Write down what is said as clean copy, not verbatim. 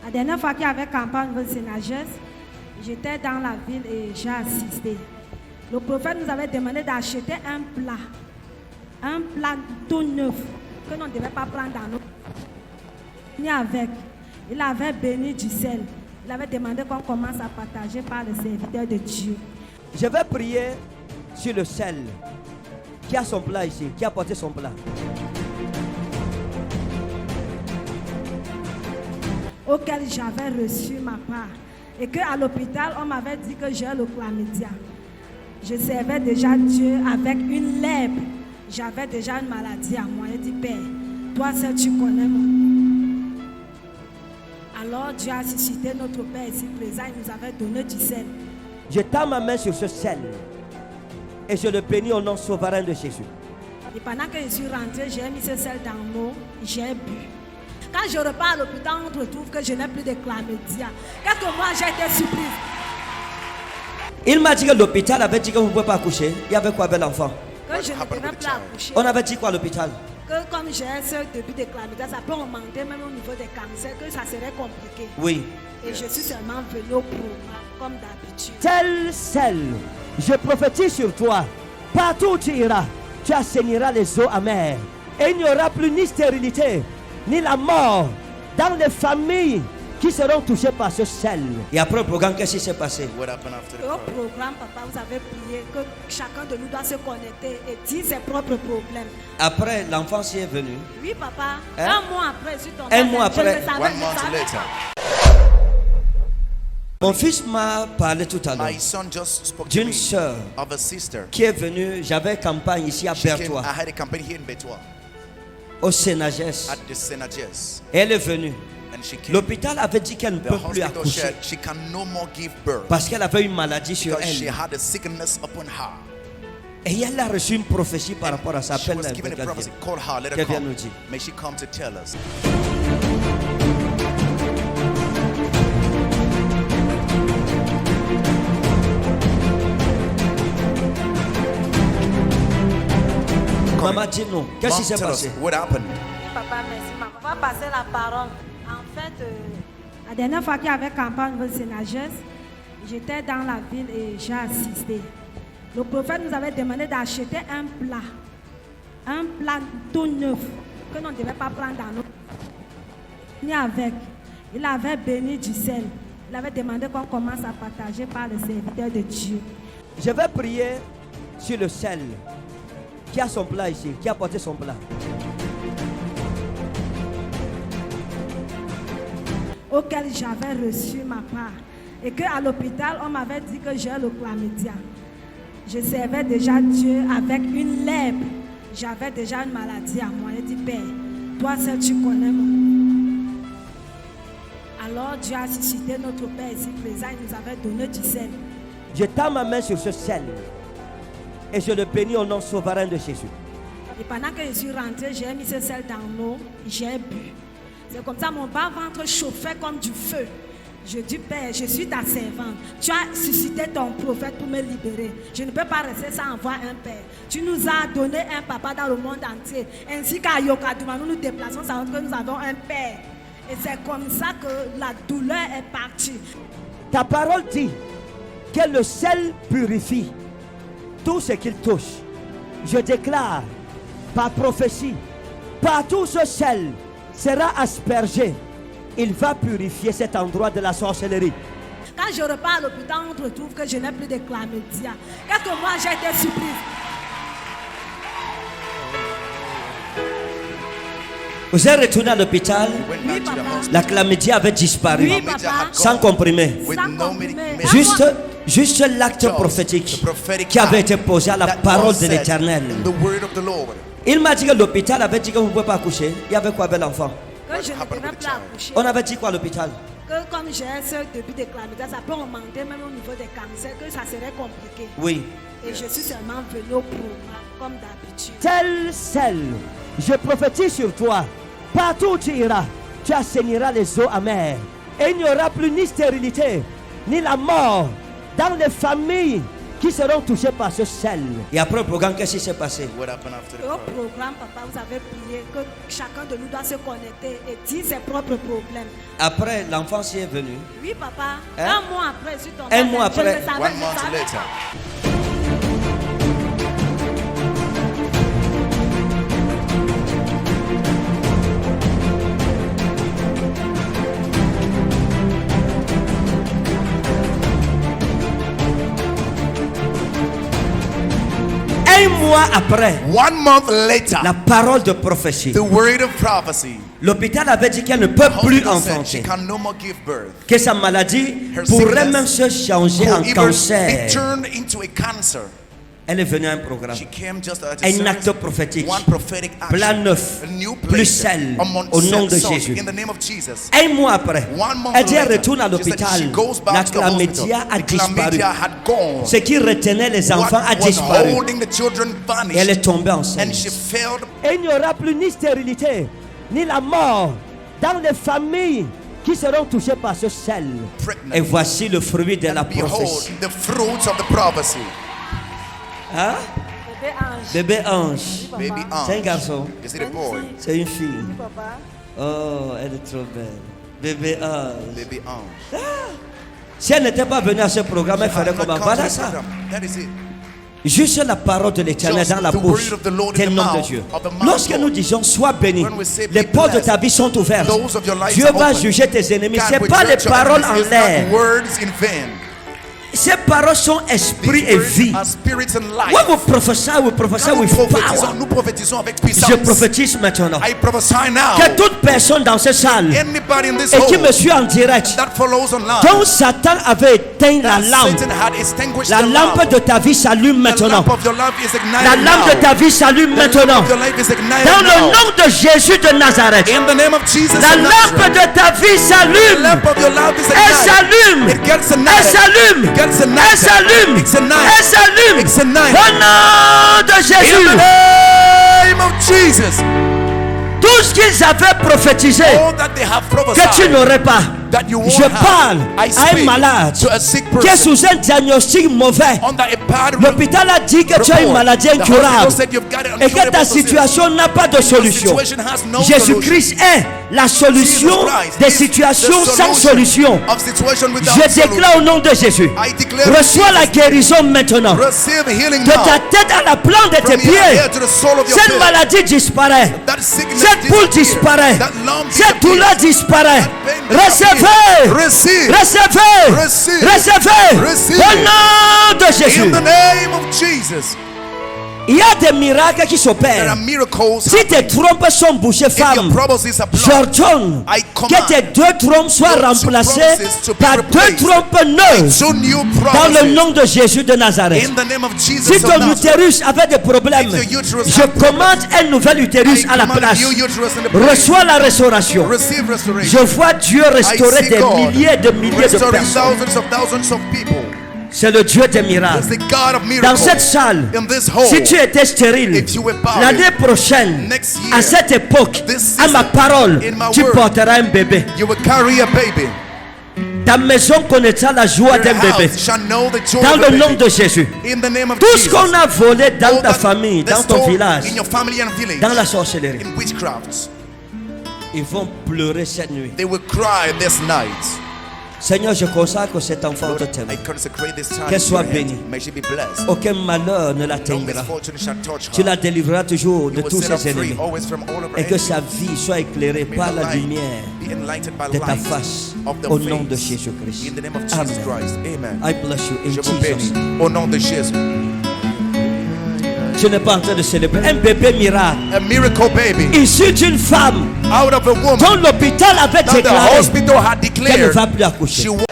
La dernière fois qu'il y avait campagne de Sénageuse, j'étais dans la ville et j'ai assisté. Le prophète nous avait demandé d'acheter un plat tout neuf, que l'on ne devait pas prendre dans nos... Il avait béni du sel. Il avait demandé qu'on commence à partager par le serviteur de Dieu. Je vais prier sur le sel. Qui a son plat ici? Qui a porté son plat? Auquel j'avais reçu ma part. Et qu'à l'hôpital, on m'avait dit que j'ai le chlamydia. Je servais déjà Dieu avec une lèpre. J'avais déjà une maladie à moi. Il dit, Père, toi seul tu connais mon nom. Alors Dieu a suscité notre Père ici présent. Il nous avait donné du sel. Je tends ma main sur ce sel. Et je le bénis au nom souverain de Jésus. Et pendant que je suis rentré, j'ai mis ce sel dans l'eau. J'ai bu. Quand je repars à l'hôpital, on retrouve que je n'ai plus de chlamydia. Quelques mois, j'ai été surprise. Il m'a dit que l'hôpital avait dit que vous ne pouvez pas accoucher. Il y avait quoi avec l'enfant? Que je ne devais plus accoucher. On avait dit quoi à l'hôpital? Que comme j'ai ce début de chlamydia, ça peut augmenter même au niveau des cancers, que ça serait compliqué. Oui. Et je suis seulement venue au programme, comme d'habitude. Tel sel, je prophétise sur toi. Partout où tu iras, tu assainiras les eaux amères. Et il n'y aura plus ni stérilité, ni la mort dans les familles qui seront touchées par ce sel. Et après le programme, qu'est-ce qui s'est passé? Au programme, papa, vous avez prié que chacun de nous doit se connecter et dire ses propres problèmes. Après, l'enfant s'y est venu. Oui, papa. Hein? Un mois après, je suis tombée. Un mois après. One month later. Mon fils m'a parlé tout à l'heure My son just spoke to d'une me sœur of a sister. qui est venue. J'avais campagne ici à She came, Bertois, I had a campaign here in Betua au Sénages. at the Senages. Elle est venue. And she came. L'hôpital avait dit qu'elle ne The peut plus hospital accoucher said she can no more give birth parce qu'elle avait une maladie sur because she elle. had a sickness upon her. Et elle a reçu une prophétie par rapport à ça. She was Appelle-la, given a qu'elle prophecy. vienne. Call her, let her Qu'elle vienne nous come. dire. May she come to tell us. Maman, dis-nous, qu'est-ce qui Mom, s'est tell us passé? what happened. Papa, merci. Maman, on va passer la parole. En fait, la dernière fois qu'il y avait campagne de Sénageuse, j'étais dans la ville et j'ai assisté. Le prophète nous avait demandé d'acheter un plat tout neuf, que l'on ne devait pas prendre dans nos... Il avait béni du sel. Il avait demandé qu'on commence à partager par le serviteur de Dieu. Je vais prier sur le sel. Qui a son plat ici? Qui a porté son plat? Auquel j'avais reçu ma part. Et qu'à l'hôpital, on m'avait dit que j'ai le chlamydia. Je servais déjà Dieu avec une lèpre. J'avais déjà une maladie à moi. Il dit, Père, toi seul tu connais mon nom. Alors Dieu a suscité notre Père ici présent. Il nous avait donné du sel. Je tends ma main sur ce sel. Et je le bénis au nom souverain de Jésus. Et pendant que je suis rentrée, j'ai mis ce sel dans l'eau. J'ai bu. C'est comme ça, mon bas-ventre chauffait comme du feu. Je dis, Père, je suis ta servante. Tu as suscité ton prophète pour me libérer. Je ne peux pas rester sans avoir un père. Tu nous as donné un papa dans le monde entier. Ainsi qu'à Yokadouma, nous nous déplaçons, ça veut dire que nous avons un père. Et c'est comme ça que la douleur est partie. Ta parole dit que le sel purifie tout ce qu'il touche. Je déclare par prophétie, partout ce sel sera aspergé. Il va purifier cet endroit de la sorcellerie. Quand je repars à l'hôpital, on retrouve que je n'ai plus de chlamydia. Quelques mois, j'ai été surprise. Vous êtes retourné à l'hôpital, We went back to the Papa. hospital la chlamydia avait disparu, Oui, Chlamydia papa. had sans gone comprimé. with Sans no comprimé. medication. Juste l'acte Just prophétique the prophetic qui avait act été posé à la that parole was de said l'Éternel. in the word of the Lord. Il m'a dit que l'hôpital avait dit que vous ne pouvez pas accoucher. Il y avait quoi avec l'enfant? Que je ne happened devais with the plus child? accoucher. On avait dit quoi à l'hôpital? Que comme j'ai ce début de chlamydia, ça peut augmenter même au niveau des cancers, que ça serait compliqué. Oui. Et je suis seulement venue au programme, comme d'habitude. Tel sel, je prophétise sur toi. Partout où tu iras, tu assainiras les eaux amères. Et il n'y aura plus ni stérilité, ni la mort dans les familles qui seront touchés par ce sel. Et après le programme, qu'est-ce qui s'est passé? What happened after the Et au program? programme, papa, vous avez prié que chacun de nous doit se connecter et dire ses propres problèmes. Après, l'enfant s'y est venu. Oui, papa. Hein? Un mois après, je suis tombée. Un mois Je le après. savais, 1 je month savais. later. Un mois après, 1 month later, la parole de prophétie. the word of prophecy. L'hôpital avait dit qu'elle ne peut plus Hospital said she enfanter. can no more give birth. Que sa maladie Her pourrait sickness même se changer en Could even be cancer. turned into a cancer. Elle est venue à un programme. She came just at a Un service, acte prophétique. one prophetic action, Plan neuf. a new Plus place, sel. a month Au nom de salt, Jésus. in the name of Jesus. Un mois après, 1 month elle dit elle later, retourne à she said l'hôpital. she goes back La to the hospital. chlamydia a The disparu. chlamydia had gone. Ce qui retenait les enfants a What was disparu. holding the children Et elle est vanished, tombée and enceinte. she failed. Et il n'y aura plus ni stérilité, ni la mort dans les familles qui seront touchées par ce sel. Pregnant. Et voici le fruit de la And behold, prophétie. the fruits of the prophecy. Hein? Bébé ange. Bébé ange. Papa. Baby C'est un ange. garçon. Is it a boy? C'est une fille. Papa. Oh, elle est trop belle. Bébé ange. Baby ange. Si elle n'était pas venue à ce programme, elle ferait Had not comment? come to Voilà the ça. program. That is it. Juste la parole de l'Éternel Just dans la the bouche word of the Lord in d'un the homme de mouth Dieu. of the man Lorsque of nous God. disons sois béni, When we say les be portes de blessed, ta vie sont ouvertes. those of your lives Dieu are va open. juger tes ennemis. God Ce n'est will pas les judge your paroles en enemies, l'air. not words in vain. Ces paroles sont esprit These et words vie. are spirits and life. When we prophesy Quand with power. nous prophétisons avec Je puissance. prophétise maintenant I prophesy now. que toute personne dans cette salle Anybody in this et qui home me suit en direct, that follows online, dont Satan avait éteint la that lampe, Satan had extinguished la the lampe lamp. de ta vie s'allume The maintenant. lamp of your life is ignited La lampe now. de ta vie s'allume The maintenant. lamp of your life is ignited Dans le now. nom de Jésus de Nazareth. In the name of Jesus La of lampe Nazareth. de ta vie The s'allume. lamp of your life is Elle ignited. s'allume. It gets Elle ignited. s'allume. It gets Elle ignited. s'allume. It's ignited. Elle s'allume. It's ignited. Au nom de In Jésus. the name of Jesus. Tout ce qu'ils avaient prophétisé All that they have que tu prophesied n'aurais pas. that you won't Je have, parle I à un speak malade to a sick qui est person sous un diagnostic mauvais. under a bad L'hôpital a dit que tu as une maladie The hospital incurable said you've got an et que ta incurable disease. situation n'a pas de Your solution. situation has no Jésus-Christ est la solution Jesus Christ des is situations the sans solution. of situation without Je solution. déclare au nom de Jésus, I declare reçois la guérison maintenant. receive healing De ta now. tête à la plante de tes From your pieds, head to the sole of your cette feet. maladie disparaît. That sickness Cette boule disappears. disparaît. That lump Cette disappears. douleur disparaît. pain Recevez. Receive. Recevez. Receive. Recevez. Receive. Au nom de Jésus. In the name of Jesus. Il y a des miracles qui There are s'opèrent. miracles. Si tes trompes sont bouchées, If your femme, prophecies are blocked, j'ordonne I que command tes deux trompes soient your two remplacées promises to be par deux replaced trompes neuves two new dans le promises. nom de Jésus de Nazareth. In the name of Jesus Si of ton Nazareth. utérus avait des problèmes, If your uterus je had problems, commande un nouvel utérus I à la command place. new uterus in the place. Reçois la restauration. Receive restoration. Je vois Dieu restaurer I see des God milliers et des milliers de restoring personnes. thousands of people. C'est le Dieu des It's miracles. the God of Dans miracles. cette salle, In this hole, si tu étais stérile, if you were barren, l'année prochaine, next year, à cette époque, this à ma season, parole, in my tu word, porteras un bébé. you will carry a baby. Ta maison connaîtra la joie Your d'un bébé. house shall know the joy Dans of a le nom baby. de Jésus. In the name of Tout ce Jesus. qu'on a volé dans All ta that famille, they dans ton stole village, in your family and village, dans la sorcellerie, in witchcrafts, ils vont pleurer cette nuit. they will cry this night. Seigneur, je consacre cet enfant Lord, entre tes mains. I consecrate this time Qu'elle into soit your hands. bénie. May she be blessed. Aucun malheur ne No l'atteindra. misfortune shall touch Tu la her. délivreras toujours de You will tous set her ses free ennemis. always from all of her Et que enemies. sa vie soit éclairée May par her la life lumière be enlightened by de ta light face. of the Au nom de face. Jésus-Christ. In the name of Jesus Amen. Christ. Amen. I bless you in Je vous bénis Jesus. au nom de Jésus. Tu n'es pas en train de célébrer un bébé miracle A miracle baby issu d'une femme out of a woman dont l'hôpital avait that the déclaré hospital had qu'elle ne declared va plus she accoucher. won't